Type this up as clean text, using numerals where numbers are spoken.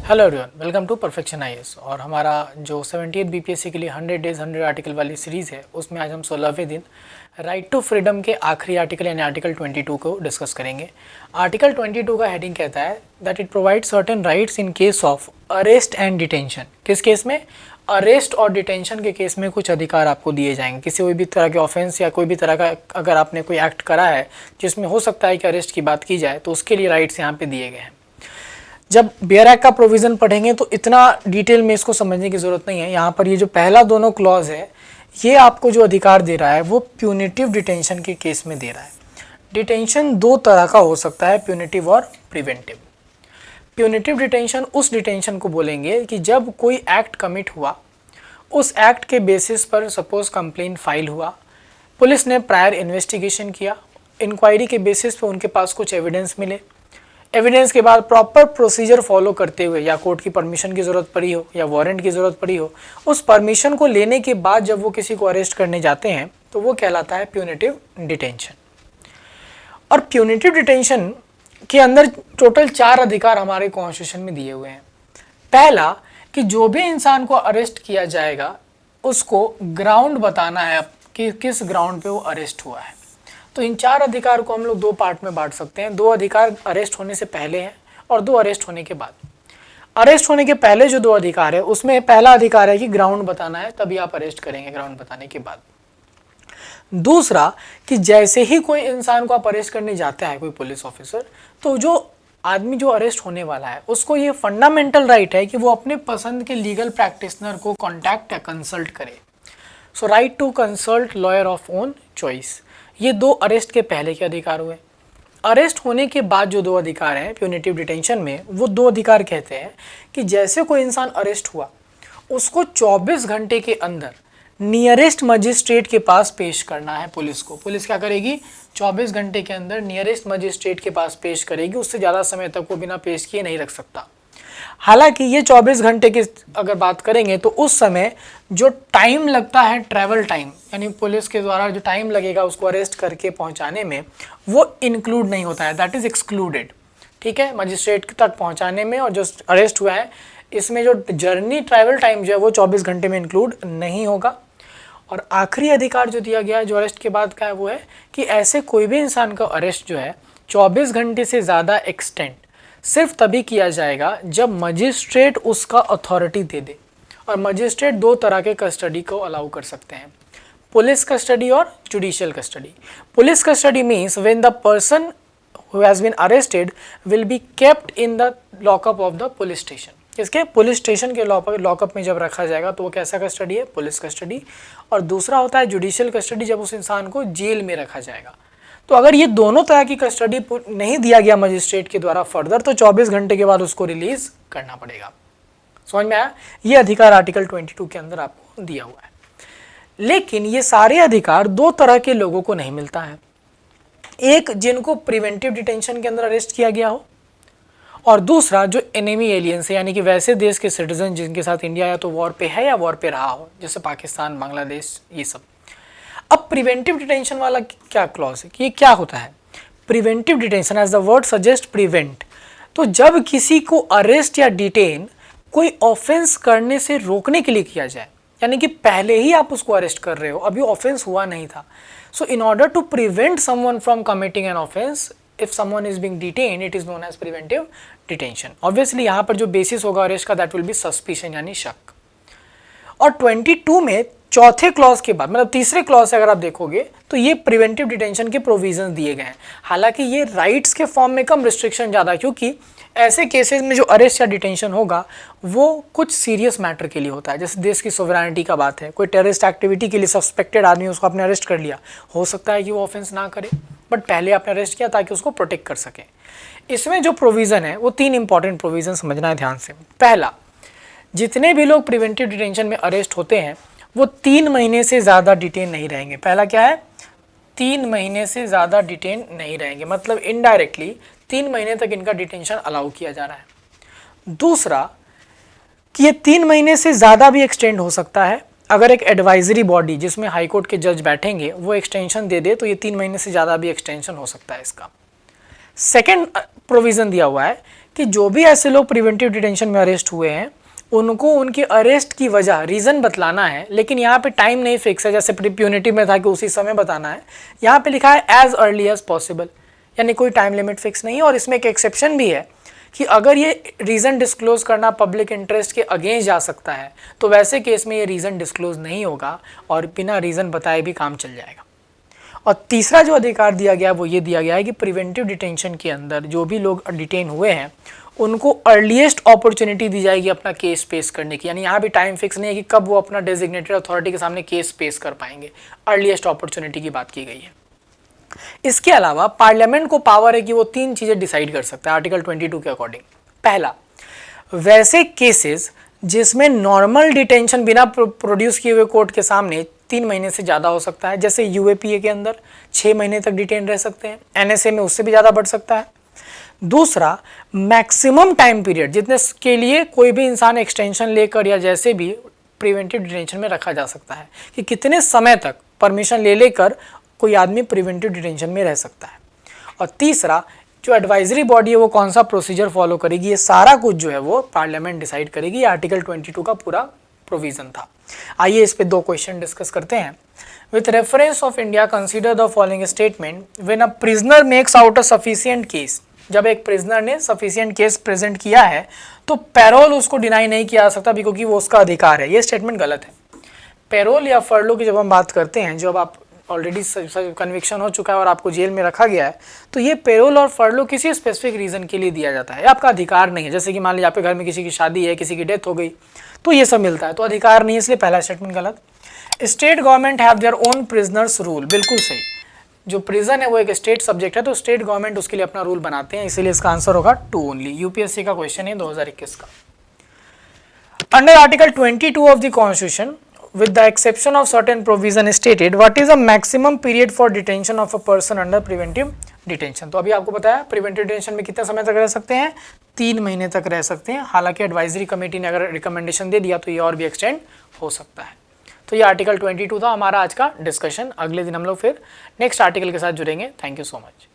Hello everyone, welcome to perfection IAS. और हमारा जो 78 बीपीएससी के लिए 100 डेज 100 आर्टिकल वाली सीरीज़ है, उसमें आज हम 16वें दिन राइट टू फ्रीडम के आखिरी आर्टिकल यानी आर्टिकल 22 को डिस्कस करेंगे। आर्टिकल 22 का हेडिंग कहता है that it provide certain rights in case of arrest and detention. किस केस में? अरेस्ट और डिटेंशन के केस में कुछ अधिकार आपको दिए जाएंगे। किसी कोई भी तरह के ऑफेंस या कोई भी तरह का अगर आपने कोई एक्ट करा है जिसमें हो सकता है कि अरेस्ट की बात की जाए, तो उसके लिए राइट्स यहाँ पे दिए गए हैं। जब बेयर एक्ट का प्रोविज़न पढ़ेंगे तो इतना डिटेल में इसको समझने की ज़रूरत नहीं है। यहाँ पर ये जो पहला दोनों क्लॉज है, ये आपको जो अधिकार दे रहा है वो प्यूनिटिव डिटेंशन के केस में दे रहा है। डिटेंशन दो तरह का हो सकता है, प्यूनिटिव और प्रिवेंटिव। प्यूनिटिव डिटेंशन उस डिटेंशन को बोलेंगे कि जब कोई एक्ट कमिट हुआ, उस एक्ट के बेसिस पर सपोज कंप्लेंट फाइल हुआ, पुलिस ने प्रायर इन्वेस्टिगेशन किया, इंक्वायरी के बेसिस पर उनके पास कुछ एविडेंस मिले, एविडेंस के बाद प्रॉपर प्रोसीजर फॉलो करते हुए या कोर्ट की परमिशन की ज़रूरत पड़ी हो या वारंट की ज़रूरत पड़ी हो, उस परमिशन को लेने के बाद जब वो किसी को अरेस्ट करने जाते हैं तो वो कहलाता है प्यूनिटिव डिटेंशन। और प्यूनिटिव डिटेंशन के अंदर टोटल 4 अधिकार हमारे कॉन्स्टिट्यूशन में दिए हुए हैं। पहला कि जो भी इंसान को अरेस्ट किया जाएगा उसको ग्राउंड बताना है कि किस ग्राउंड पे वो अरेस्ट हुआ है। तो इन 4 अधिकार को हम लोग 2 पार्ट में बांट सकते हैं। 2 अधिकार अरेस्ट होने से पहले हैं और 2 अरेस्ट होने के बाद। अरेस्ट होने के पहले जो 2 अधिकार है उसमें पहला अधिकार है कि ग्राउंड बताना है, तभी आप अरेस्ट करेंगे ग्राउंड बताने के बाद। दूसरा कि जैसे ही कोई इंसान को आप अरेस्ट करने जाते हैं, कोई पुलिस ऑफिसर, तो जो आदमी जो अरेस्ट होने वाला है उसको ये फंडामेंटल राइट है कि वो अपने पसंद के लीगल प्रैक्टिशनर को कॉन्टैक्ट या कंसल्ट करे। So right to consult lawyer of own choice. ये 2 अरेस्ट के पहले के अधिकार हुए। अरेस्ट होने के बाद जो 2 अधिकार हैं प्यूनिटिव डिटेंशन में, वो 2 अधिकार कहते हैं कि जैसे कोई इंसान अरेस्ट हुआ उसको 24 घंटे के अंदर नियरेस्ट मजिस्ट्रेट के पास पेश करना है पुलिस को। पुलिस क्या करेगी? 24 घंटे के अंदर नियरेस्ट मजिस्ट्रेट के पास पेश करेगी। उससे ज़्यादा समय तक वो बिना पेश किए नहीं रख सकता। हालांकि ये 24 घंटे की अगर बात करेंगे तो उस समय जो टाइम लगता है, ट्रैवल टाइम, यानी पुलिस के द्वारा जो टाइम लगेगा उसको अरेस्ट करके पहुंचाने में, वो इंक्लूड नहीं होता है, दैट इज़ एक्सक्लूडेड। ठीक है, मजिस्ट्रेट तक पहुंचाने में और जो अरेस्ट हुआ है इसमें जो जर्नी ट्रैवल टाइम जो है वो 24 घंटे में इंक्लूड नहीं होगा। और आखिरी अधिकार जो दिया गया है जो अरेस्ट के बाद का है वो है कि ऐसे कोई भी इंसान का अरेस्ट जो है 24 घंटे से ज़्यादा एक्सटेंड सिर्फ तभी किया जाएगा जब मजिस्ट्रेट उसका अथॉरिटी दे दे। और मजिस्ट्रेट 2 तरह के कस्टडी को अलाउ कर सकते हैं, पुलिस कस्टडी और judicial custody. Police custody means when the person who has been arrested will be kept in the lockup of the police station. इसके पुलिस स्टेशन के लॉकअप में जब रखा जाएगा तो वो कैसा कस्टडी है? Police custody. और दूसरा होता है जुडिशियल कस्टडी, जब उस इंसान को जेल में रखा जाएगा। तो अगर ये दोनों तरह की कस्टडी नहीं दिया गया मजिस्ट्रेट के द्वारा फर्दर, तो 24 घंटे के बाद उसको रिलीज करना पड़ेगा। समझ में आया? ये अधिकार आर्टिकल 22 के अंदर आपको दिया हुआ है। लेकिन ये सारे अधिकार 2 तरह के लोगों को नहीं मिलता है। एक जिनको प्रिवेंटिव डिटेंशन के अंदर अरेस्ट किया गया हो, और दूसरा जो एनिमी एलियंस है, यानी कि वैसे देश के सिटीजन जिनके साथ इंडिया या तो वॉर पे है या वॉर पे रहा हो, जैसे पाकिस्तान, बांग्लादेश, ये सब। अब प्रिवेंटिव डिटेंशन वाला क्या क्लॉज है कि ये क्या होता है? Preventive detention as the word suggest prevent. तो जब किसी को अरेस्ट या डिटेन कोई ऑफेंस करने से रोकने के लिए किया जाए, यानी कि पहले ही आप उसको अरेस्ट कर रहे हो, अभी ऑफेंस हुआ नहीं था, so in order to prevent someone from committing an offence, if someone is being detained, it is known as preventive detention. Obviously यहाँ पर जो बेसिस होगा अरेस्ट का, दैट विल बी सस्पिशन यानी शक। और 22 में चौथे क्लॉज के बाद, मतलब तीसरे क्लॉज से अगर आप देखोगे तो ये प्रिवेंटिव डिटेंशन के प्रोविजंस दिए गए हैं। हालांकि ये राइट्स के फॉर्म में कम रिस्ट्रिक्शन ज़्यादा, क्योंकि ऐसे केसेस में जो अरेस्ट या डिटेंशन होगा वो कुछ सीरियस मैटर के लिए होता है। जैसे देश की सोवरेनिटी का बात है, कोई टेररिस्ट एक्टिविटी के लिए सस्पेक्टेड आदमी, उसको आपने अरेस्ट कर लिया, हो सकता है कि वो ऑफेंस ना करे, बट पहले आपने अरेस्ट किया ताकि उसको प्रोटेक्ट कर सकें। इसमें जो प्रोविज़न है वो 3 इंपॉर्टेंट प्रोविज़न समझना है ध्यान से। पहला, जितने भी लोग प्रिवेंटिव डिटेंशन में अरेस्ट होते हैं वो 3 महीने से ज़्यादा डिटेन नहीं रहेंगे। पहला क्या है? 3 महीने से ज़्यादा डिटेन नहीं रहेंगे, मतलब इनडायरेक्टली 3 महीने तक इनका डिटेंशन अलाउ किया जा रहा है। दूसरा कि ये 3 महीने से ज़्यादा भी एक्सटेंड हो सकता है अगर एक एडवाइजरी बॉडी जिसमें हाई कोर्ट के जज बैठेंगे वो एक्सटेंशन दे दे, तो ये 3 महीने से ज़्यादा भी एक्सटेंशन हो सकता है इसका। सेकेंड प्रोविज़न दिया हुआ है कि जो भी ऐसे लोग प्रिवेंटिव डिटेंशन में अरेस्ट हुए हैं उनको उनकी अरेस्ट की वजह रीज़न बतलाना है, लेकिन यहाँ पे टाइम नहीं फिक्स है, जैसे प्यूनिटी में था कि उसी समय बताना है। यहाँ पे लिखा है एज अर्ली एज पॉसिबल, यानी कोई टाइम लिमिट फिक्स नहीं है। और इसमें एक एक्सेप्शन भी है कि अगर ये रीज़न डिस्क्लोज करना पब्लिक इंटरेस्ट के अगेंस्ट जा सकता है तो वैसे केस में ये रीज़न डिस्क्लोज नहीं होगा और बिना रीज़न बताए भी काम चल जाएगा। और तीसरा जो अधिकार दिया गया वो ये दिया गया है कि प्रिवेंटिव डिटेंशन के अंदर जो भी लोग डिटेन हुए हैं उनको अर्लीस्ट अपॉर्चुनिटी दी जाएगी अपना केस पेश करने की, यानी यहाँ भी टाइम फिक्स नहीं है कि कब वो अपना डेजिग्नेटेड अथॉरिटी के सामने केस पेश कर पाएंगे, अर्लीस्ट अपॉर्चुनिटी की बात की गई है। इसके अलावा पार्लियामेंट को पावर है कि वो 3 चीज़ें डिसाइड कर सकता है आर्टिकल 22 के अकॉर्डिंग। पहला, वैसे केसेस जिसमें नॉर्मल डिटेंशन बिना प्रोड्यूस किए हुए कोर्ट के सामने 3 महीने से ज़्यादा हो सकता है, जैसे यूएपीए के अंदर 6 महीने तक डिटेन रह सकते हैं, एनएसए में उससे भी ज़्यादा बढ़ सकता है। दूसरा, मैक्सिमम टाइम पीरियड जितने के लिए कोई भी इंसान एक्सटेंशन लेकर या जैसे भी प्रिवेंटिव डिटेंशन में रखा जा सकता है, कि कितने समय तक परमिशन ले लेकर कोई आदमी प्रिवेंटिव डिटेंशन में रह सकता है। और तीसरा, जो एडवाइजरी बॉडी है वो कौन सा प्रोसीजर फॉलो करेगी, ये सारा कुछ जो है वो पार्लियामेंट डिसाइड करेगी। आर्टिकल 22 का पूरा प्रोविज़न था। आइए इस पे 2 क्वेश्चन डिस्कस करते हैं। With reference of India consider the following statement when a prisoner makes out a sufficient case. जब एक प्रिजनर ने सफिशिएंट केस प्रेजेंट किया है तो पैरोल उसको डिनाई नहीं किया जा सकता क्योंकि वो उसका अधिकार है। ये स्टेटमेंट गलत है। पैरोल या फर्लो की जब हम बात करते हैं, जब आप ऑलरेडी कन्विक्शन हो चुका है और आपको जेल में रखा गया है, तो ये पेरोल और फर्लो किसी स्पेसिफिक रीज़न के लिए दिया जाता है, आपका अधिकार नहीं है। जैसे कि मान लीजिए आपके घर में किसी की शादी है, किसी की डेथ हो गई, तो ये सब मिलता है, तो अधिकार नहीं है, इसलिए पहला स्टेटमेंट गलत। State government have their own prisoners rule, बिल्कुल सही। जो प्रिजन है वो एक स्टेट सब्जेक्ट है, तो स्टेट गवर्नमेंट उसके लिए अपना रूल बनाते हैं, इसीलिए इसका आंसर होगा 2 ओनली। यूपीएससी का क्वेश्चन है 2021 का। Under article 22 of the constitution with the exception of certain provision stated what is the maximum period for detention of a person under preventive detention। तो अभी आपको बताया प्रिवेंटिव डिटेंशन में कितने समय तक रह सकते हैं, 3 महीने तक रह सकते हैं। हालांकि एडवाइजरी कमेटी ने अगर रिकमेंडेशन दे दिया तो ये और भी एक्सटेंड हो सकता है। तो ये आर्टिकल 22 था हमारा आज का डिस्कशन। अगले दिन हम लोग फिर नेक्स्ट आर्टिकल के साथ जुड़ेंगे। Thank you so much.